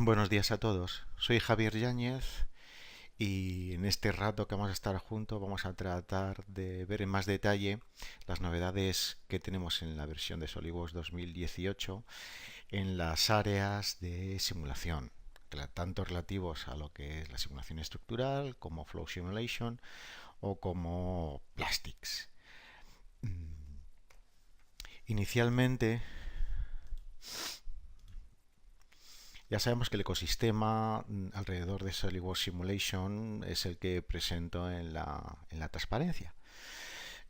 Buenos días a todos. Soy Javier Yáñez y en este rato que vamos a estar juntos vamos a tratar de ver en más detalle las novedades que tenemos en la versión de SolidWorks 2018 en las áreas de simulación, tanto relativos a lo que es la simulación estructural como Flow Simulation o como Plastics. Inicialmente ya sabemos que el ecosistema alrededor de SolidWorks Simulation es el que presento en la transparencia.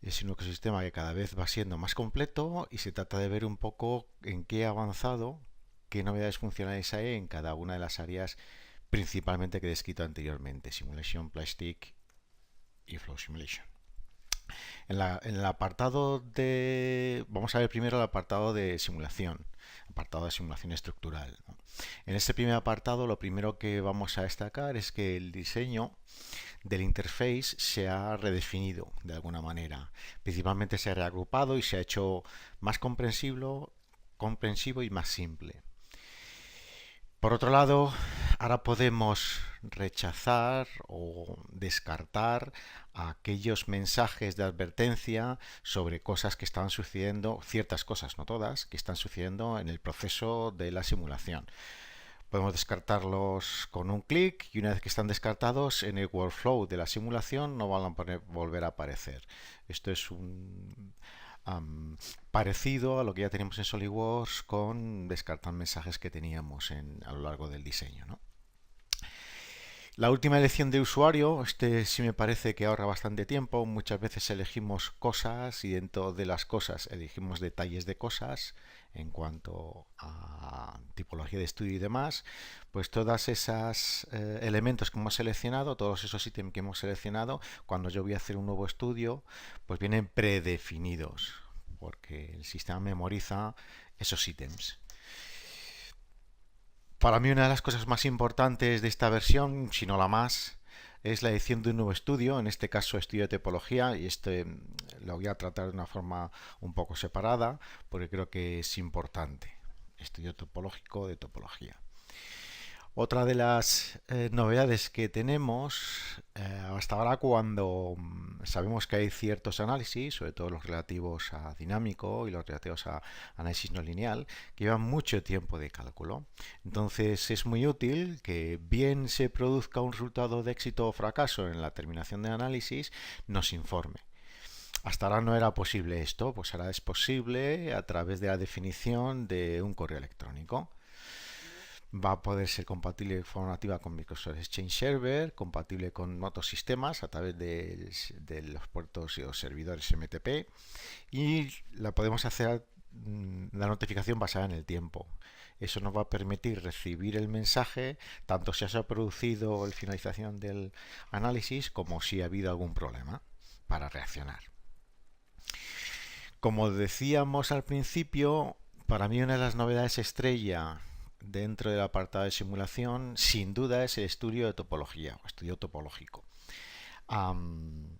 Es un ecosistema que cada vez va siendo más completo y se trata de ver un poco en qué ha avanzado, qué novedades funcionales hay en cada una de las áreas principalmente que he descrito anteriormente: Simulation, Plastic y Flow Simulation. En el apartado de... Vamos a ver primero el apartado de simulación, apartado de simulación estructural, ¿no? En este primer apartado lo primero que vamos a destacar es que el diseño del interface se ha redefinido de alguna manera. Principalmente se ha reagrupado y se ha hecho más comprensivo y más simple. Por otro lado, ahora podemos rechazar o descartar aquellos mensajes de advertencia sobre cosas que están sucediendo, ciertas cosas, no todas, que están sucediendo en el proceso de la simulación. Podemos descartarlos con un clic y una vez que están descartados en el workflow de la simulación no van a volver a aparecer. Esto es parecido a lo que ya teníamos en SolidWorks con descartar mensajes que teníamos a lo largo del diseño, ¿no? La última elección de usuario, sí me parece que ahorra bastante tiempo. Muchas veces elegimos cosas y dentro de las cosas elegimos detalles de cosas en cuanto a tipología de estudio y demás. Pues todos esos elementos que hemos seleccionado, todos esos ítems que hemos seleccionado, cuando yo voy a hacer un nuevo estudio, pues vienen predefinidos porque el sistema memoriza esos ítems. Para mí una de las cosas más importantes de esta versión, si no la más, es la edición de un nuevo estudio, en este caso estudio de topología, y lo voy a tratar de una forma un poco separada, porque creo que es importante. Estudio topológico de topología. Otra de las novedades que tenemos hasta ahora, cuando sabemos que hay ciertos análisis, sobre todo los relativos a dinámico y los relativos a análisis no lineal, que llevan mucho tiempo de cálculo. Entonces es muy útil que bien se produzca un resultado de éxito o fracaso en la terminación de análisis, nos informe. Hasta ahora no era posible esto, pues ahora es posible a través de la definición de un correo electrónico. Va a poder ser compatible de forma nativa con Microsoft Exchange Server, compatible con otros sistemas a través de los puertos y los servidores MTP, y la podemos hacer la notificación basada en el tiempo. Eso nos va a permitir recibir el mensaje tanto si se ha producido la finalización del análisis como si ha habido algún problema para reaccionar. Como decíamos al principio, para mí una de las novedades estrella dentro del apartado de simulación, sin duda, es el estudio de topología o estudio topológico. ¿En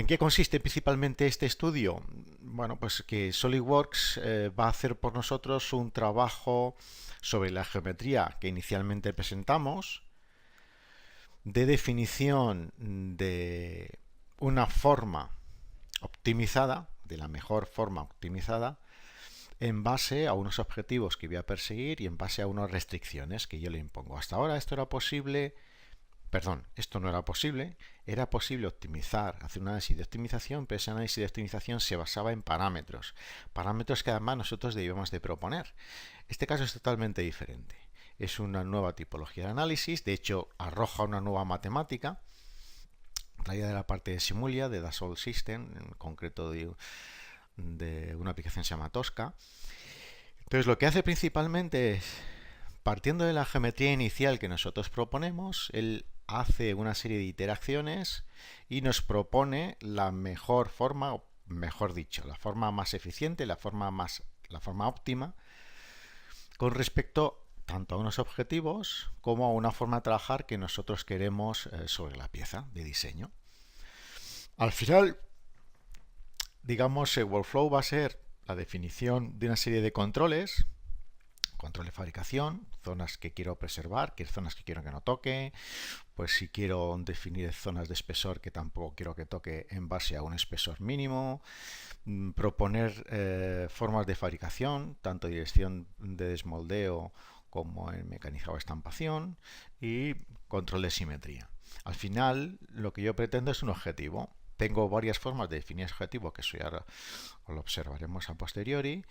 qué consiste principalmente este estudio? Bueno, pues que SolidWorks va a hacer por nosotros un trabajo sobre la geometría que inicialmente presentamos, de definición de una forma optimizada, de la mejor forma optimizada, en base a unos objetivos que voy a perseguir y en base a unas restricciones que yo le impongo. Hasta ahora esto no era posible. Era posible optimizar, hacer un análisis de optimización, pero ese análisis de optimización se basaba en parámetros que además nosotros debíamos de proponer. Este caso es totalmente diferente. Es una nueva tipología de análisis, de hecho arroja una nueva matemática traída de la parte de Simulia, de Dassault System, en concreto de una aplicación que se llama Tosca. Entonces lo que hace principalmente es, partiendo de la geometría inicial que nosotros proponemos, él hace una serie de iteraciones y nos propone la mejor forma, o mejor dicho, la forma más eficiente, la forma óptima con respecto tanto a unos objetivos como a una forma de trabajar que nosotros queremos sobre la pieza de diseño. Al final, digamos, el workflow va a ser la definición de una serie de controles Control de fabricación, zonas que quiero preservar, qué zonas que quiero que no toque, pues si quiero definir zonas de espesor que tampoco quiero que toque en base a un espesor mínimo, proponer formas de fabricación, tanto dirección de desmoldeo como en mecanizado estampación y control de simetría. Al final lo que yo pretendo es un objetivo. Tengo varias formas de definir ese objetivo, que eso ya lo observaremos a posteriori,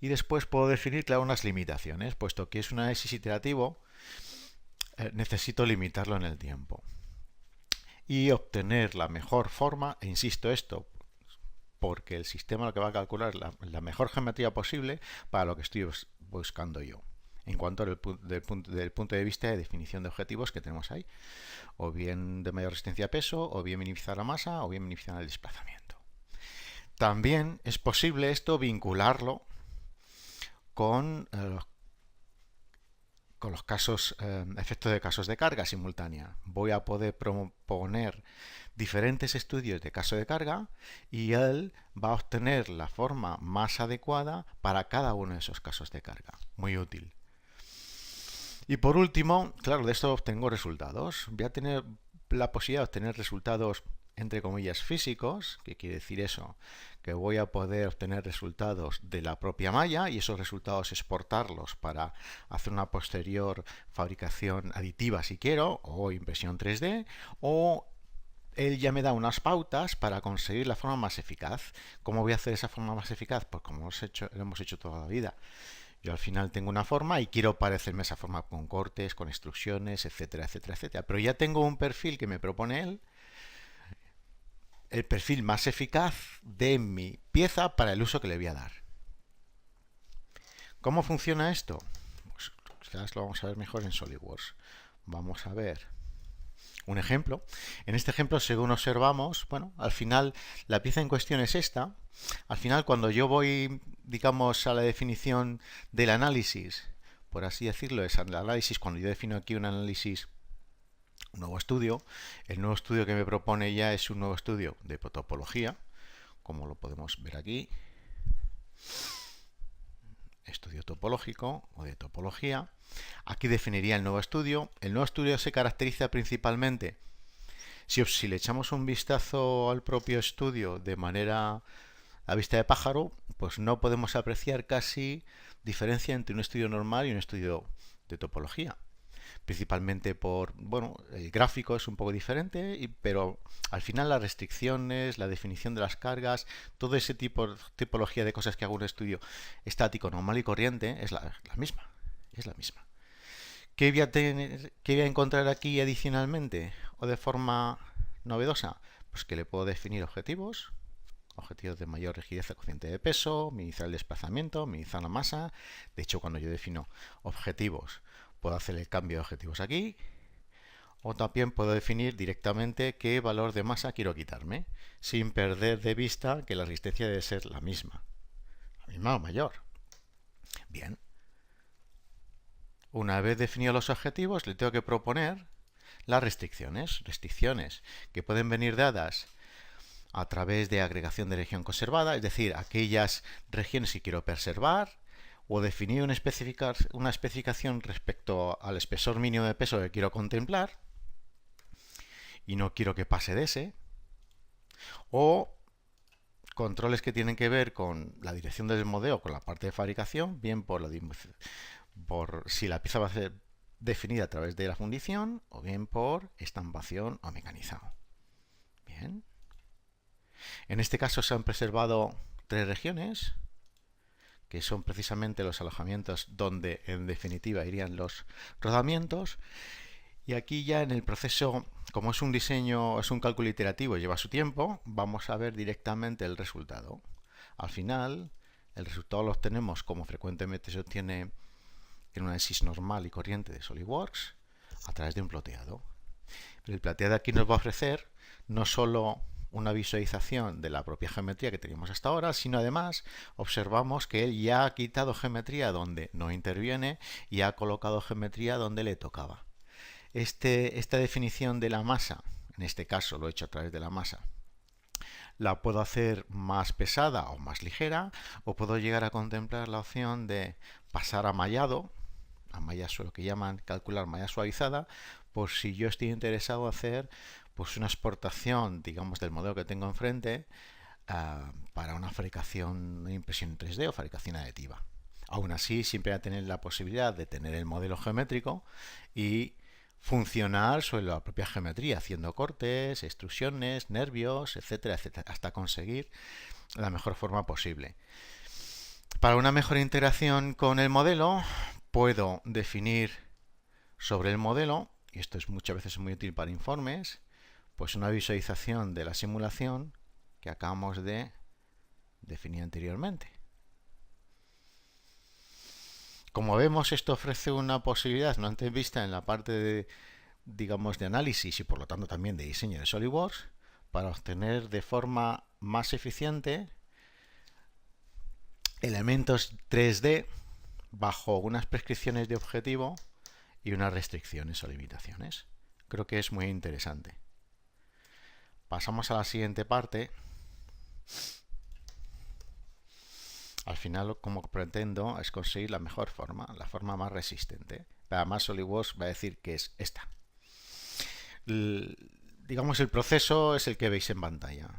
y después puedo definir, claro, unas limitaciones. Puesto que es un análisis iterativo, necesito limitarlo en el tiempo y obtener la mejor forma, e insisto esto, porque el sistema lo que va a calcular es la mejor geometría posible para lo que estoy buscando yo, en cuanto del punto de vista de definición de objetivos que tenemos ahí, o bien de mayor resistencia a peso, o bien minimizar la masa, o bien minimizar el desplazamiento. También es posible esto vincularlo con los casos, efectos de casos de carga simultánea. Voy a poder proponer diferentes estudios de caso de carga y él va a obtener la forma más adecuada para cada uno de esos casos de carga. Muy útil. Y por último, claro, de esto obtengo resultados. Voy a tener la posibilidad de obtener resultados entre comillas físicos. ¿Qué quiere decir eso? Que voy a poder obtener resultados de la propia malla y esos resultados exportarlos para hacer una posterior fabricación aditiva si quiero, o impresión 3D, o él ya me da unas pautas para conseguir la forma más eficaz. ¿Cómo voy a hacer esa forma más eficaz? Pues como lo hemos hecho toda la vida. Yo al final tengo una forma y quiero parecerme a esa forma con cortes, con extrusiones, etcétera, etcétera, etcétera. Pero ya tengo un perfil que me propone él, el perfil más eficaz de mi pieza para el uso que le voy a dar. ¿Cómo funciona esto? Pues quizás lo vamos a ver mejor en SolidWorks. Vamos a ver un ejemplo. En este ejemplo, según observamos, bueno, al final la pieza en cuestión es esta. Al final, cuando yo voy, digamos, a la definición del análisis, por así decirlo, es el análisis, cuando yo defino aquí un análisis, un nuevo estudio, el nuevo estudio que me propone ya es un nuevo estudio de topología, como lo podemos ver aquí. Estudio topológico o de topología. Aquí definiría el nuevo estudio. El nuevo estudio se caracteriza principalmente, si le echamos un vistazo al propio estudio de manera a vista de pájaro, pues no podemos apreciar casi diferencia entre un estudio normal y un estudio de topología. Principalmente por, bueno, el gráfico es un poco diferente, pero al final las restricciones, la definición de las cargas, todo ese tipología de cosas que hago un estudio estático normal y corriente es la misma. Es la misma. ¿Qué voy a encontrar aquí adicionalmente o de forma novedosa? Pues que le puedo definir objetivos de mayor rigidez al cociente de peso, minimizar el desplazamiento, minimizar la masa. De hecho, cuando yo defino objetivos, puedo hacer el cambio de objetivos aquí, o también puedo definir directamente qué valor de masa quiero quitarme, sin perder de vista que la resistencia debe ser la misma o mayor. Bien. Una vez definidos los objetivos, le tengo que proponer las restricciones que pueden venir dadas a través de agregación de región conservada, es decir, aquellas regiones que quiero preservar, o definir una especificación respecto al espesor mínimo de peso que quiero contemplar y no quiero que pase de ese, o controles que tienen que ver con la dirección del desmoldeo, con la parte de fabricación, bien por si la pieza va a ser definida a través de la fundición, o bien por estampación o mecanizado. Bien. En este caso se han preservado 3 regiones, que son precisamente los alojamientos donde en definitiva irían los rodamientos. Y aquí ya en el proceso, como es un diseño, es un cálculo iterativo, lleva su tiempo, vamos a ver directamente el resultado. Al final, el resultado lo obtenemos como frecuentemente se obtiene en un análisis normal y corriente de SolidWorks a través de un ploteado. El ploteado aquí nos va a ofrecer no solo una visualización de la propia geometría que teníamos hasta ahora, sino además observamos que él ya ha quitado geometría donde no interviene y ha colocado geometría donde le tocaba. Esta definición de la masa, en este caso lo he hecho a través de la masa, la puedo hacer más pesada o más ligera, o puedo llegar a contemplar la opción de pasar a mallado, a malla lo que llaman calcular malla suavizada, por si yo estoy interesado en hacer pues una exportación, digamos, del modelo que tengo enfrente para una fabricación de impresión 3D o fabricación aditiva. Aún así, siempre va a tener la posibilidad de tener el modelo geométrico y funcionar sobre la propia geometría, haciendo cortes, extrusiones, nervios, etcétera, etcétera, hasta conseguir la mejor forma posible. Para una mejor integración con el modelo, puedo definir sobre el modelo, y esto es muchas veces muy útil para informes, pues una visualización de la simulación que acabamos de definir anteriormente. Como vemos, esto ofrece una posibilidad no antes vista en la parte de, digamos, de análisis y por lo tanto también de diseño de SolidWorks para obtener de forma más eficiente elementos 3D bajo unas prescripciones de objetivo y unas restricciones o limitaciones. Creo que es muy interesante. Pasamos a la siguiente parte. Al final, como pretendo, es conseguir la mejor forma, la forma más resistente. Además, SolidWorks va a decir que es esta. Digamos, el proceso es el que veis en pantalla.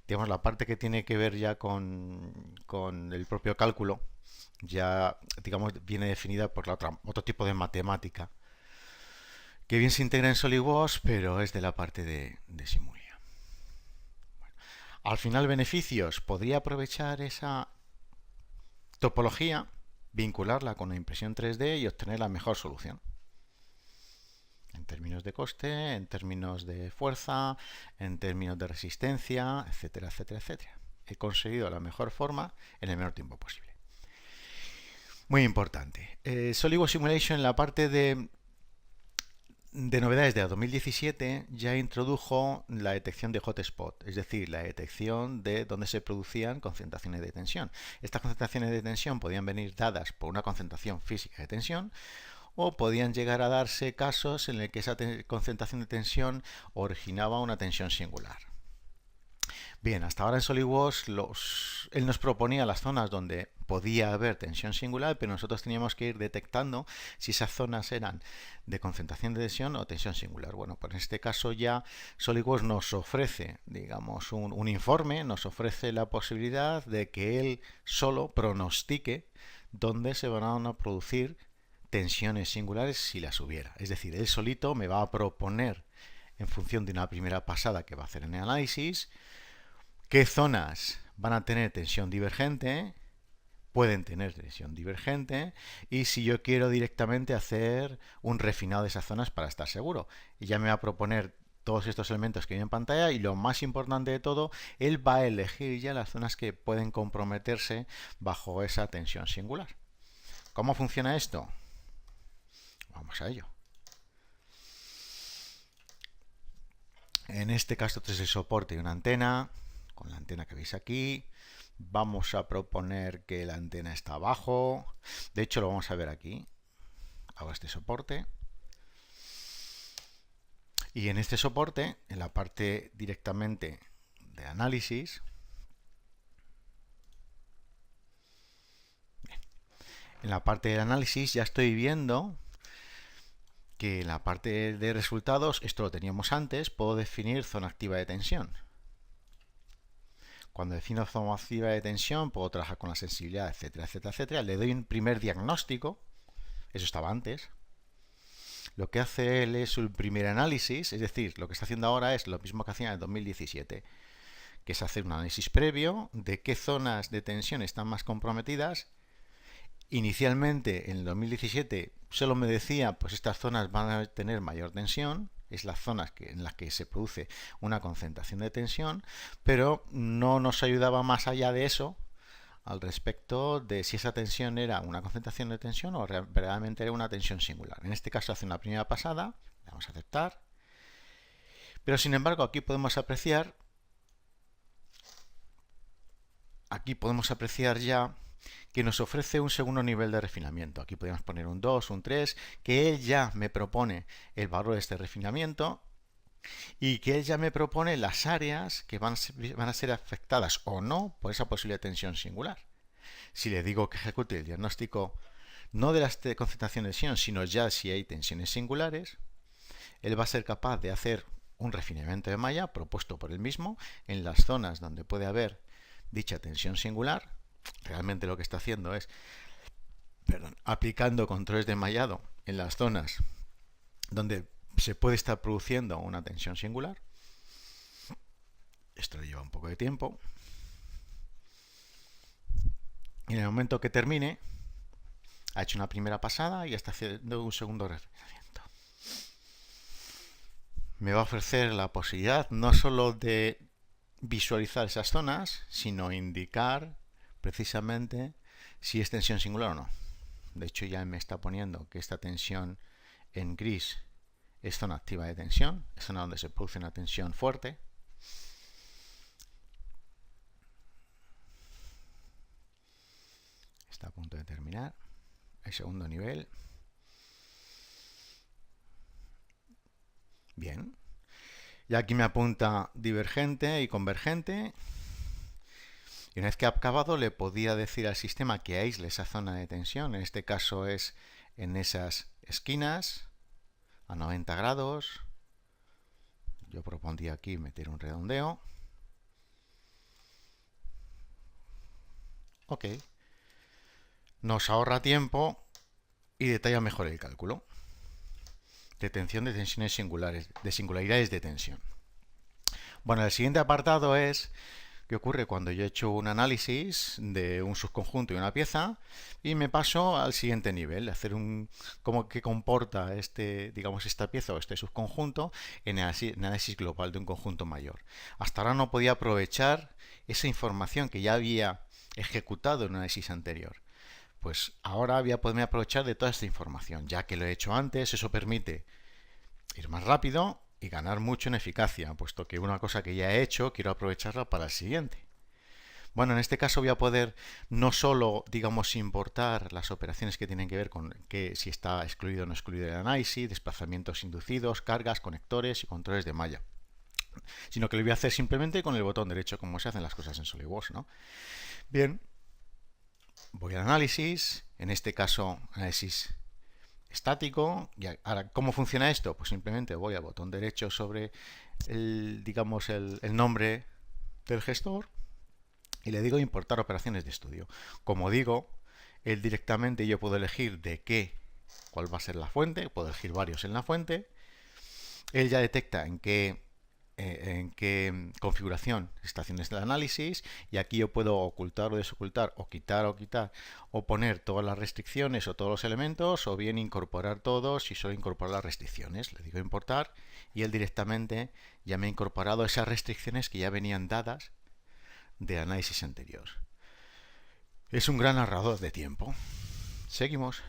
Digamos, la parte que tiene que ver ya con el propio cálculo, ya, digamos, viene definida por otro tipo de matemática, que bien se integra en SolidWorks, pero es de la parte de Simulia. Bueno, al final, beneficios. Podría aprovechar esa topología, vincularla con la impresión 3D y obtener la mejor solución. En términos de coste, en términos de fuerza, en términos de resistencia, etcétera, etcétera, etcétera. He conseguido la mejor forma en el menor tiempo posible. Muy importante. SolidWorks Simulation, en la parte de novedades de 2017, ya introdujo la detección de hotspot, es decir, la detección de dónde se producían concentraciones de tensión. Estas concentraciones de tensión podían venir dadas por una concentración física de tensión o podían llegar a darse casos en el que esa concentración de tensión originaba una tensión singular. Bien, hasta ahora en SolidWorks él nos proponía las zonas donde podía haber tensión singular, pero nosotros teníamos que ir detectando si esas zonas eran de concentración de tensión o tensión singular. Bueno, pues en este caso ya SolidWorks nos ofrece, digamos, un informe, nos ofrece la posibilidad de que él solo pronostique dónde se van a producir tensiones singulares si las hubiera. Es decir, él solito me va a proponer, en función de una primera pasada que va a hacer en el análisis, qué zonas van a tener tensión divergente, pueden tener tensión divergente, y si yo quiero directamente hacer un refinado de esas zonas para estar seguro. Y ya me va a proponer todos estos elementos que hay en pantalla y lo más importante de todo, él va a elegir ya las zonas que pueden comprometerse bajo esa tensión singular. ¿Cómo funciona esto? Vamos a ello. En este caso es el soporte de una antena, con la antena que veis aquí. Vamos a proponer que la antena está abajo. De hecho, lo vamos a ver aquí. Hago este soporte. Y en este soporte, en la parte directamente de análisis, en la parte de análisis ya estoy viendo que en la parte de resultados, esto lo teníamos antes, puedo definir zona activa de tensión. Cuando defino zona activa de tensión, puedo trabajar con la sensibilidad, etcétera, etcétera, etcétera. Le doy un primer diagnóstico, eso estaba antes. Lo que hace él es un primer análisis, es decir, lo que está haciendo ahora es lo mismo que hacía en el 2017, que es hacer un análisis previo de qué zonas de tensión están más comprometidas. Inicialmente, en el 2017, solo me decía, pues estas zonas van a tener mayor tensión, es las zonas en las que se produce una concentración de tensión, pero no nos ayudaba más allá de eso al respecto de si esa tensión era una concentración de tensión o verdaderamente era una tensión singular. En este caso hace una primera pasada, le vamos a aceptar, pero sin embargo aquí podemos apreciar ya que nos ofrece un segundo nivel de refinamiento. Aquí podemos poner un 2, un 3, que él ya me propone el valor de este refinamiento y que él ya me propone las áreas que van a ser afectadas o no por esa posible tensión singular. Si le digo que ejecute el diagnóstico no de la concentración de tensión, sino ya si hay tensiones singulares, él va a ser capaz de hacer un refinamiento de malla propuesto por él mismo en las zonas donde puede haber dicha tensión singular. Realmente lo que está haciendo es, aplicando controles de mallado en las zonas donde se puede estar produciendo una tensión singular. Esto le lleva un poco de tiempo. Y en el momento que termine, ha hecho una primera pasada y está haciendo un segundo refinamiento. Me va a ofrecer la posibilidad no solo de visualizar esas zonas, sino indicar precisamente si es tensión singular o no. De hecho, ya me está poniendo que esta tensión en gris es zona activa de tensión, es zona donde se produce una tensión fuerte. Está a punto de terminar el segundo nivel. Bien. Y aquí me apunta divergente y convergente. Y una vez que ha acabado, le podía decir al sistema que aísle esa zona de tensión. En este caso es en esas esquinas a 90 grados. Yo propondría aquí meter un redondeo. Ok. Nos ahorra tiempo y detalla mejor el cálculo. Detención de tensiones singulares, de singularidades de tensión. Bueno, el siguiente apartado es qué ocurre cuando yo he hecho un análisis de un subconjunto y una pieza y me paso al siguiente nivel, hacer un cómo que comporta esta pieza o este subconjunto en el análisis global de un conjunto mayor. Hasta ahora no podía aprovechar esa información que ya había ejecutado en un análisis anterior. Pues ahora voy a poderme aprovechar de toda esta información, ya que lo he hecho antes. Eso permite ir más rápido y ganar mucho en eficacia, puesto que una cosa que ya he hecho quiero aprovecharla para el siguiente. Bueno, en este caso voy a poder no solo, importar las operaciones que tienen que ver con que si está excluido o no excluido el análisis, desplazamientos inducidos, cargas, conectores y controles de malla, sino que lo voy a hacer simplemente con el botón derecho, como se hacen las cosas en SolidWorks, ¿no? Bien, voy al análisis, en este caso análisis estático. Y ahora, ¿cómo funciona esto? Pues simplemente voy al botón derecho sobre el nombre del gestor y le digo importar operaciones de estudio. Como digo, él directamente yo puedo elegir cuál va a ser la fuente, puedo elegir varios en la fuente. Él ya detecta en qué configuración está haciendo este análisis, y aquí yo puedo ocultar o desocultar, o quitar o poner todas las restricciones o todos los elementos, o bien incorporar todos y solo incorporar las restricciones. Le digo importar y él directamente ya me ha incorporado esas restricciones que ya venían dadas de análisis anterior. Es un gran ahorrador de tiempo. Seguimos.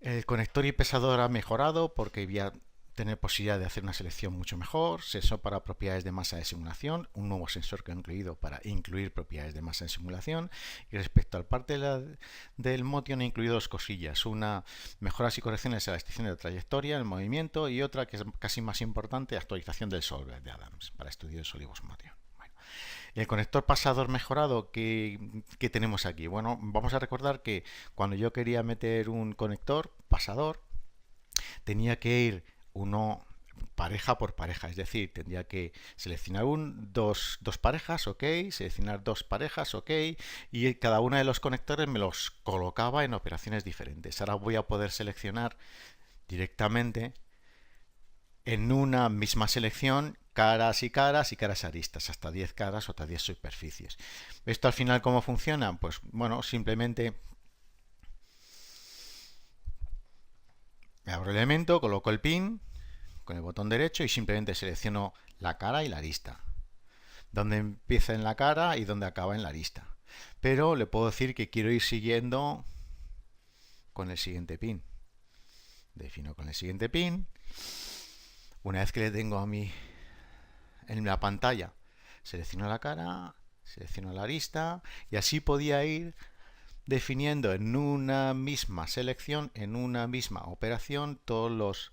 El conector y pesador ha mejorado porque voy a tener posibilidad de hacer una selección mucho mejor. Sensor para propiedades de masa de simulación, un nuevo sensor que he incluido para incluir propiedades de masa en simulación. Y respecto al parte del Motion he incluido dos cosillas: una, mejoras y correcciones a la estimación de trayectoria, el movimiento, y otra que es casi más importante, actualización del solver de Adams para estudio de SolidWorks Motion. El conector pasador mejorado que tenemos aquí. Bueno, vamos a recordar que cuando yo quería meter un conector pasador, tenía que ir uno pareja por pareja, es decir, tendría que seleccionar dos parejas, ok, seleccionar dos parejas, ok, y cada uno de los conectores me los colocaba en operaciones diferentes. Ahora voy a poder seleccionar directamente en una misma selección caras y caras aristas, hasta 10 caras o hasta 10 superficies. ¿Esto al final cómo funciona? Pues bueno, simplemente abro el elemento, coloco el pin con el botón derecho y simplemente selecciono la cara y la arista, donde empieza en la cara y donde acaba en la arista. Pero le puedo decir que quiero ir siguiendo con el siguiente pin. Defino con el siguiente pin. Una vez que le tengo a mí en la pantalla, selecciono la cara, selecciono la arista, y así podía ir definiendo en una misma selección, en una misma operación, todos los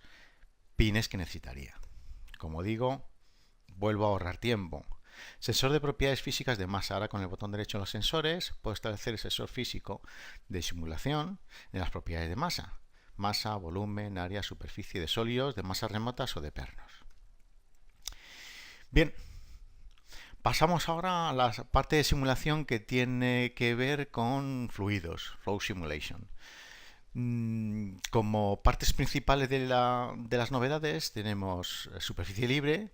pines que necesitaría. Como digo, vuelvo a ahorrar tiempo. Sensor de propiedades físicas de masa. Ahora con el botón derecho en los sensores puedo establecer el sensor físico de simulación de las propiedades de masa. Masa, volumen, área, superficie de sólidos, de masas remotas o de pernos. Bien, pasamos ahora a la parte de simulación que tiene que ver con fluidos, Flow Simulation. Como partes principales de las novedades tenemos superficie libre,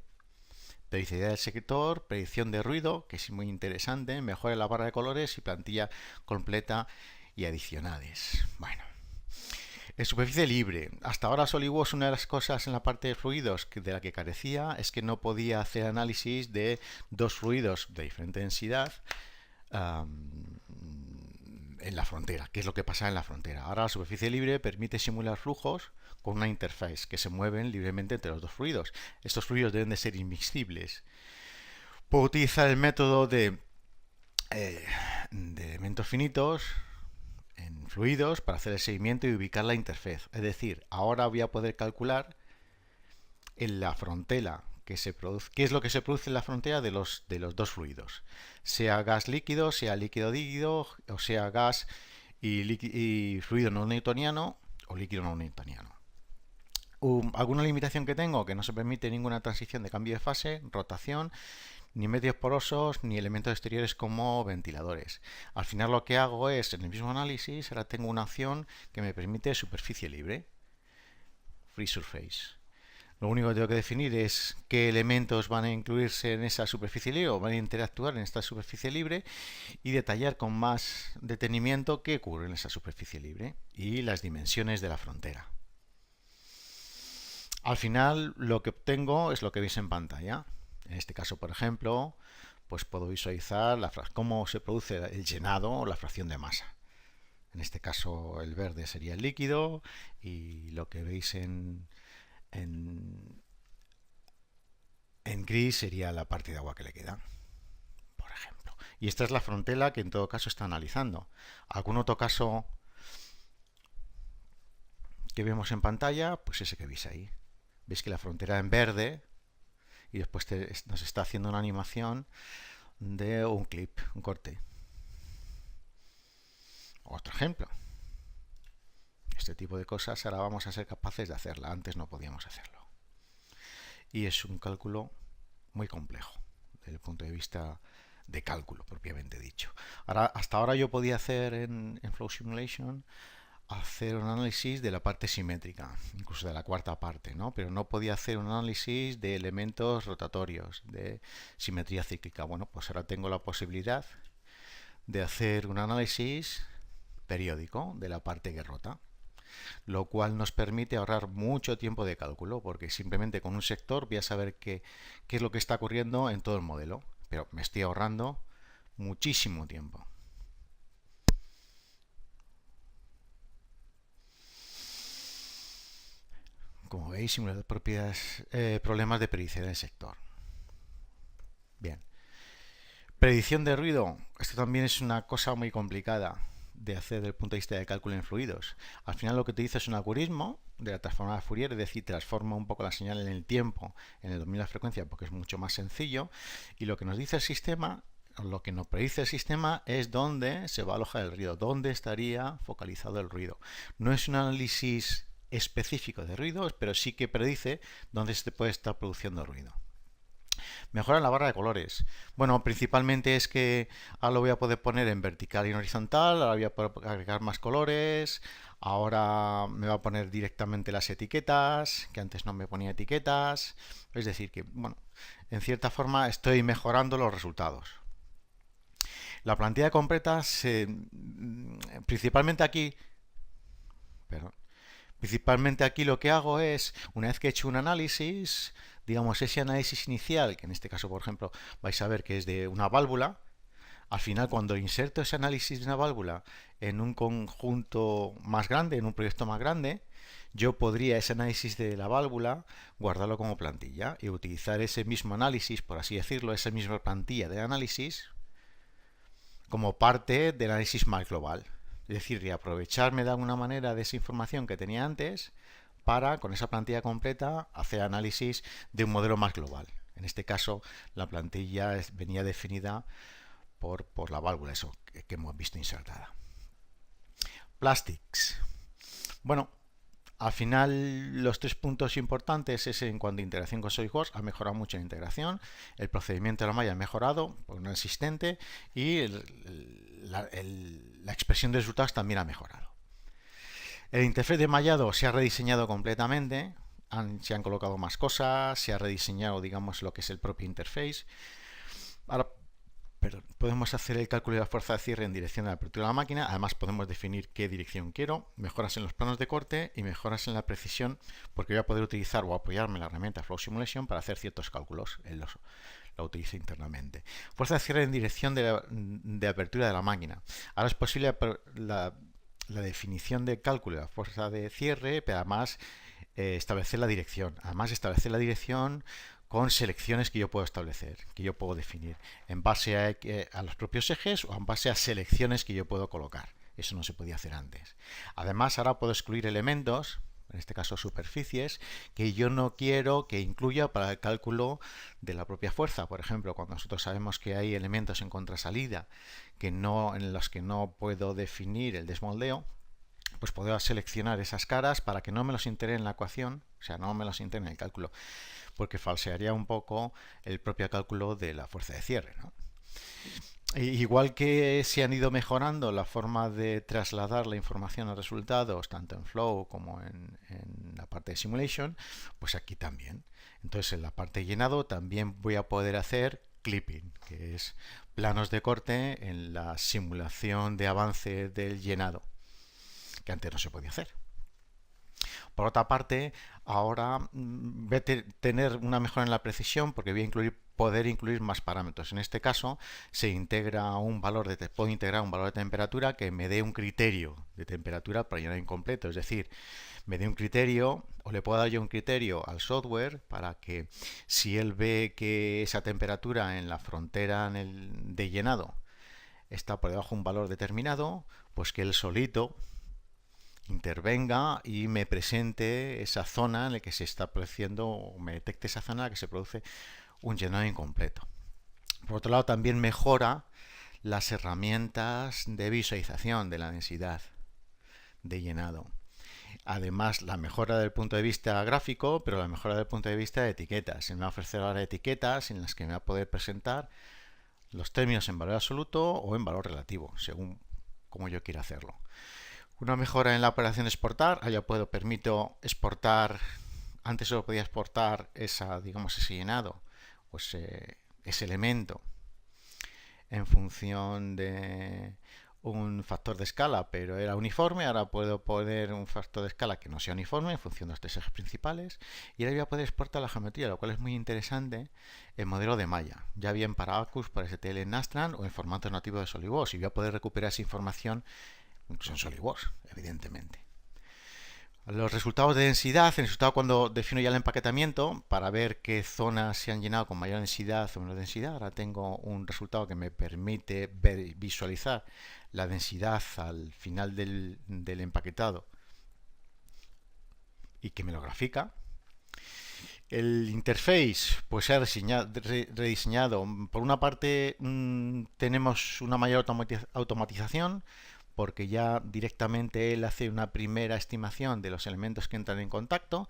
periodicidad del sector, predicción de ruido, que es muy interesante, mejora en la barra de colores y plantilla completa y adicionales. Bueno, en superficie libre. Hasta ahora SolidWorks, una de las cosas en la parte de fluidos de la que carecía es que no podía hacer análisis de dos fluidos de diferente densidad en la frontera, que es lo que pasa en la frontera. Ahora la superficie libre permite simular flujos con una interface que se mueven libremente entre los dos fluidos. Estos fluidos deben de ser inmixcibles. Puedo utilizar el método de elementos finitos en fluidos para hacer el seguimiento y ubicar la interfaz. Es decir, ahora voy a poder calcular en la frontera que se produce, qué es lo que se produce en la frontera de los dos fluidos, sea gas líquido, sea líquido líquido, o sea gas y fluido no newtoniano o líquido no newtoniano. Alguna limitación que tengo, que no se permite ninguna transición de cambio de fase, rotación, ni medios porosos, ni elementos exteriores como ventiladores. Al final lo que hago es, en el mismo análisis, ahora tengo una opción que me permite superficie libre, Free Surface. Lo único que tengo que definir es qué elementos van a incluirse en esa superficie libre o van a interactuar en esta superficie libre y detallar con más detenimiento qué ocurre en esa superficie libre y las dimensiones de la frontera. Al final lo que obtengo es lo que veis en pantalla. En este caso, por ejemplo, pues puedo visualizar cómo se produce el llenado o la fracción de masa. En este caso el verde sería el líquido y lo que veis en gris sería la parte de agua que le queda, por ejemplo. Y esta es la frontera que en todo caso está analizando. ¿Algún otro caso que vemos en pantalla? Pues ese que veis ahí. Veis que la frontera en verde y después nos está haciendo una animación de un clip, un corte. Otro ejemplo. Este tipo de cosas ahora vamos a ser capaces de hacerla. Antes no podíamos hacerlo. Y es un cálculo muy complejo desde el punto de vista de cálculo propiamente dicho. Hasta ahora yo podía hacer en Flow Simulation hacer un análisis de la parte simétrica, incluso de la cuarta parte, ¿no? Pero no podía hacer un análisis de elementos rotatorios, de simetría cíclica. Bueno, pues ahora tengo la posibilidad de hacer un análisis periódico de la parte que rota, lo cual nos permite ahorrar mucho tiempo de cálculo, porque simplemente con un sector voy a saber qué es lo que está ocurriendo en todo el modelo, pero me estoy ahorrando muchísimo tiempo. Como veis, simular problemas de predicción del sector. Bien. Predicción de ruido. Esto también es una cosa muy complicada de hacer desde el punto de vista de cálculo en fluidos. Al final lo que utilizo es un algoritmo de la transformada Fourier, es decir, transforma un poco la señal en el tiempo, en el dominio de la frecuencia, porque es mucho más sencillo. Y lo que nos dice el sistema, lo que nos predice el sistema es dónde se va a alojar el ruido, dónde estaría focalizado el ruido. No es un análisis específico de ruidos, pero sí que predice dónde se puede estar produciendo ruido. Mejora la barra de colores. Bueno, principalmente es que ahora lo voy a poder poner en vertical y en horizontal, ahora voy a poder agregar más colores, ahora me va a poner directamente las etiquetas, que antes no me ponía etiquetas. Es decir, que, bueno, en cierta forma estoy mejorando los resultados. La plantilla completa, principalmente aquí lo que hago es, una vez que he hecho un análisis, digamos ese análisis inicial, que en este caso por ejemplo vais a ver que es de una válvula, al final cuando inserto ese análisis de una válvula en un conjunto más grande, en un proyecto más grande, yo podría ese análisis de la válvula guardarlo como plantilla y utilizar ese mismo análisis, por así decirlo, esa misma plantilla de análisis como parte del análisis más global. Es decir, reaprovecharme de alguna manera de esa información que tenía antes para, con esa plantilla completa, hacer análisis de un modelo más global. En este caso, la plantilla venía definida por la válvula, eso que hemos visto insertada. Plastics. Bueno, al final los 3 puntos importantes es en cuanto a integración con SolidWorks, ha mejorado mucho la integración, el procedimiento de la malla ha mejorado por no existente y la expresión de resultados también ha mejorado. El interfaz de mallado se ha rediseñado completamente, se han colocado más cosas, se ha rediseñado, digamos, lo que es el propio interface. Ahora podemos hacer el cálculo de la fuerza de cierre en dirección de la apertura de la máquina. Además podemos definir qué dirección quiero, mejoras en los planos de corte y mejoras en la precisión, porque voy a poder utilizar o apoyarme en la herramienta Flow Simulation para hacer ciertos cálculos. Lo utilizo internamente. Fuerza de cierre en dirección de apertura de la máquina. Ahora es posible la definición de cálculo de la fuerza de cierre, pero además establecer la dirección. Además establecer la dirección con selecciones que yo puedo establecer, que yo puedo definir, en base a los propios ejes o en base a selecciones que yo puedo colocar. Eso no se podía hacer antes. Además, ahora puedo excluir elementos, en este caso superficies, que yo no quiero que incluya para el cálculo de la propia fuerza. Por ejemplo, cuando nosotros sabemos que hay elementos en contrasalida en los que no puedo definir el desmoldeo, pues puedo seleccionar esas caras para que no me los integre en la ecuación, o sea, no me los integre en el cálculo, porque falsearía un poco el propio cálculo de la fuerza de cierre, ¿no? Igual que se han ido mejorando la forma de trasladar la información a resultados, tanto en Flow como en la parte de Simulation, pues aquí también. Entonces en la parte de llenado también voy a poder hacer clipping, que es planos de corte en la simulación de avance del llenado, que antes no se podía hacer. Por otra parte, ahora voy a tener una mejora en la precisión porque voy a poder incluir más parámetros. En este caso, puedo integrar un valor de temperatura que me dé un criterio de temperatura para llenar incompleto. Es decir, me dé un criterio o le puedo dar yo un criterio al software para que si él ve que esa temperatura en la frontera de llenado está por debajo de un valor determinado, pues que él solito intervenga y me presente esa zona en la que se está produciendo, o me detecte esa zona en la que se produce un llenado incompleto. Por otro lado, también mejora las herramientas de visualización de la densidad de llenado. Además, la mejora desde el punto de vista gráfico, pero la mejora desde el punto de vista de etiquetas. Se me va a ofrecer ahora etiquetas en las que me va a poder presentar los términos en valor absoluto o en valor relativo, según como yo quiera hacerlo. Una mejora en la operación de exportar. Allá permito exportar. Antes solo podía exportar ese llenado o ese elemento en función de un factor de escala, pero era uniforme. Ahora puedo poner un factor de escala que no sea uniforme en función de los 3 ejes principales. Y ahora voy a poder exportar la geometría, lo cual es muy interesante en modelo de malla, ya bien para ACUS, para STL en Nastran o en formato nativo de SolidWorks. Y voy a poder recuperar esa información incluso en SolidWorks, evidentemente. Los resultados de densidad, el resultado cuando defino ya el empaquetamiento, para ver qué zonas se han llenado con mayor densidad o menor densidad. Ahora tengo un resultado que me permite visualizar la densidad al final del empaquetado y que me lo grafica. El interface pues se ha rediseñado. Por una parte tenemos una mayor automatización, porque ya directamente él hace una primera estimación de los elementos que entran en contacto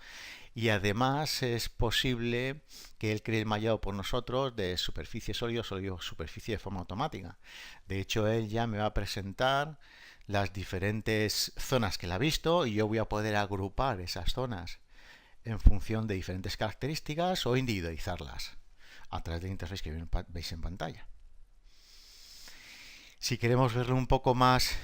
y además es posible que él cree el mallado por nosotros de superficie sólido, superficie de forma automática. De hecho, él ya me va a presentar las diferentes zonas que él ha visto y yo voy a poder agrupar esas zonas en función de diferentes características o individualizarlas a través del interface que veis en pantalla. Si queremos verlo un poco más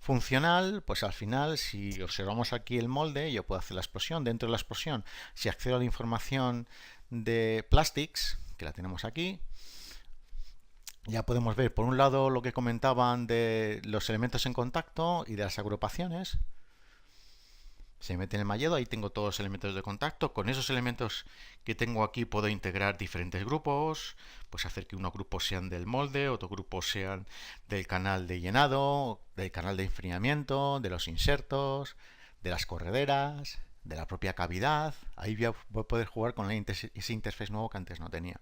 funcional, pues al final, si observamos aquí el molde, yo puedo hacer la explosión. Dentro de la explosión, si accedo a la información de Plastics, que la tenemos aquí, ya podemos ver por un lado lo que comentaban de los elementos en contacto y de las agrupaciones. Se mete en el mallado, ahí tengo todos los elementos de contacto. Con esos elementos que tengo aquí puedo integrar diferentes grupos, pues hacer que unos grupos sean del molde, otros grupos sean del canal de llenado, del canal de enfriamiento, de los insertos, de las correderas. de la propia cavidad. Ahí voy a poder jugar con ese interface nuevo que antes no tenía.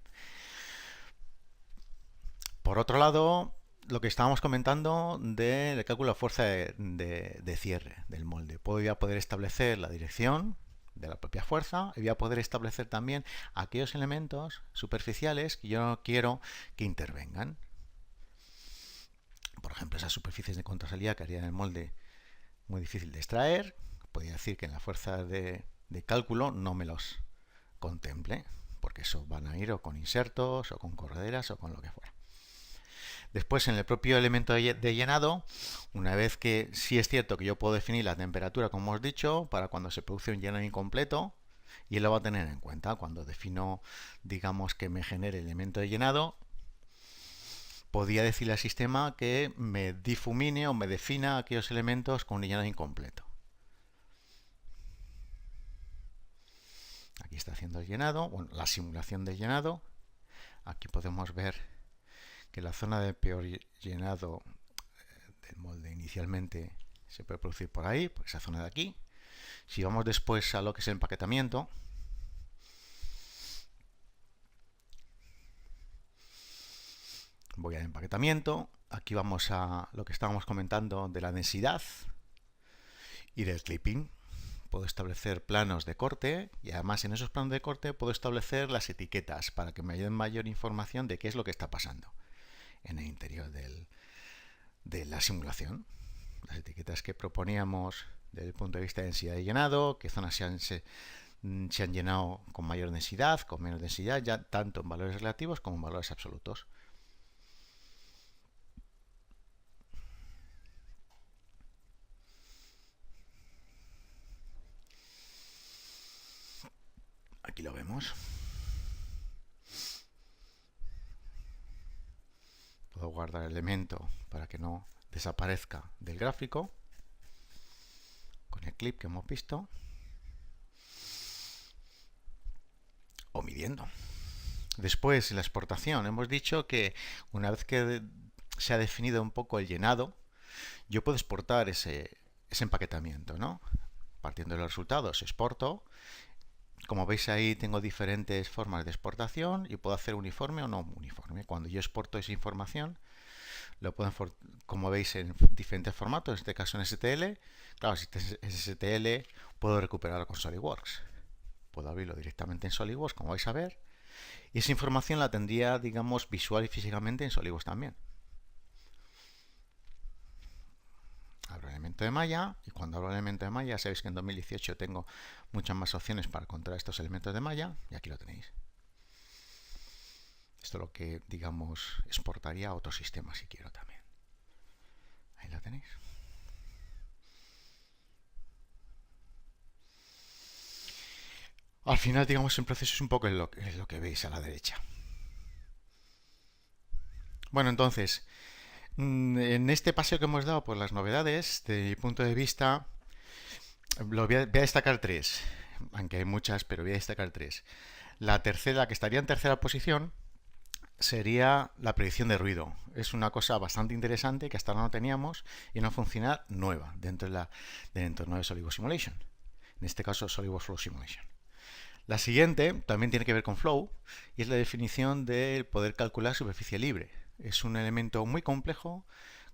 Por otro lado, lo que estábamos comentando del cálculo de fuerza de cierre del molde. Voy a poder establecer la dirección de la propia fuerza y voy a poder establecer también aquellos elementos superficiales que yo no quiero que intervengan. Por ejemplo, esas superficies de contrasalida que harían el molde muy difícil de extraer. Podría decir que en la fuerza de cálculo no me los contemple, porque eso van a ir o con insertos o con correderas o con lo que fuera. Después, en el propio elemento de llenado, una vez que sí es cierto que yo puedo definir la temperatura, como hemos dicho, para cuando se produce un llenado incompleto, y él lo va a tener en cuenta. Cuando defino, digamos, que me genere el elemento de llenado, podría decirle al sistema que me difumine o me defina aquellos elementos con un llenado incompleto. Aquí está haciendo el llenado, bueno, la simulación del llenado. Aquí podemos ver que la zona de peor llenado del molde inicialmente se puede producir por ahí, por esa zona de aquí. Si vamos después a lo que es el empaquetamiento, voy al empaquetamiento, aquí vamos a lo que estábamos comentando de la densidad y del clipping. Puedo establecer planos de corte y además en esos planos de corte puedo establecer las etiquetas para que me den mayor información de qué es lo que está pasando en el interior de la simulación. Las etiquetas que proponíamos desde el punto de vista de densidad de llenado, qué zonas se han llenado con mayor densidad, con menos densidad, ya tanto en valores relativos como en valores absolutos. Aquí lo vemos. Puedo guardar el elemento para que no desaparezca del gráfico con el clip que hemos visto, o midiendo. Después, la exportación. Hemos dicho que una vez que se ha definido un poco el llenado, yo puedo exportar ese empaquetamiento, ¿no? Partiendo de los resultados, exporto. Como veis ahí tengo diferentes formas de exportación y puedo hacer uniforme o no uniforme. Cuando yo exporto esa información, lo puedo, como veis, en diferentes formatos, en este caso en STL. Claro, si es STL, puedo recuperarlo con SolidWorks. Puedo abrirlo directamente en SolidWorks, como vais a ver. Y esa información la tendría, digamos, visual y físicamente en SolidWorks también. Abro el elemento de malla y cuando abro el elemento de malla, sabéis que en 2018 tengo muchas más opciones para encontrar estos elementos de malla y aquí lo tenéis. Esto es lo que, digamos, exportaría a otro sistema si quiero también. Ahí lo tenéis. Al final, digamos, el proceso es un poco lo que veis a la derecha. Bueno, entonces, en este paseo que hemos dado por las novedades, de mi punto de vista, voy a destacar tres, aunque hay muchas, pero voy a destacar tres. La tercera, que estaría en tercera posición, sería la predicción de ruido. Es una cosa bastante interesante que hasta ahora no teníamos y una funcionalidad nueva dentro del entorno de SolidWorks Simulation. En este caso, SolidWorks Flow Simulation. La siguiente también tiene que ver con Flow y es la definición del poder calcular superficie libre. Es un elemento muy complejo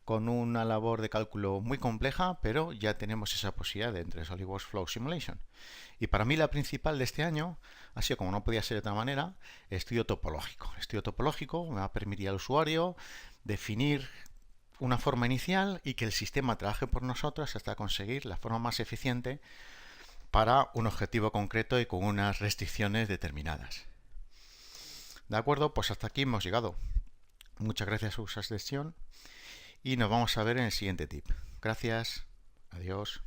con una labor de cálculo muy compleja, pero ya tenemos esa posibilidad dentro de SolidWorks Flow Simulation. Y para mí la principal de este año ha sido, como no podía ser de otra manera, el estudio topológico. El estudio topológico me va a permitir al usuario definir una forma inicial y que el sistema trabaje por nosotros hasta conseguir la forma más eficiente para un objetivo concreto y con unas restricciones determinadas. ¿De acuerdo? Pues hasta aquí hemos llegado. Muchas gracias por su atención y nos vamos a ver en el siguiente tip. Gracias. Adiós.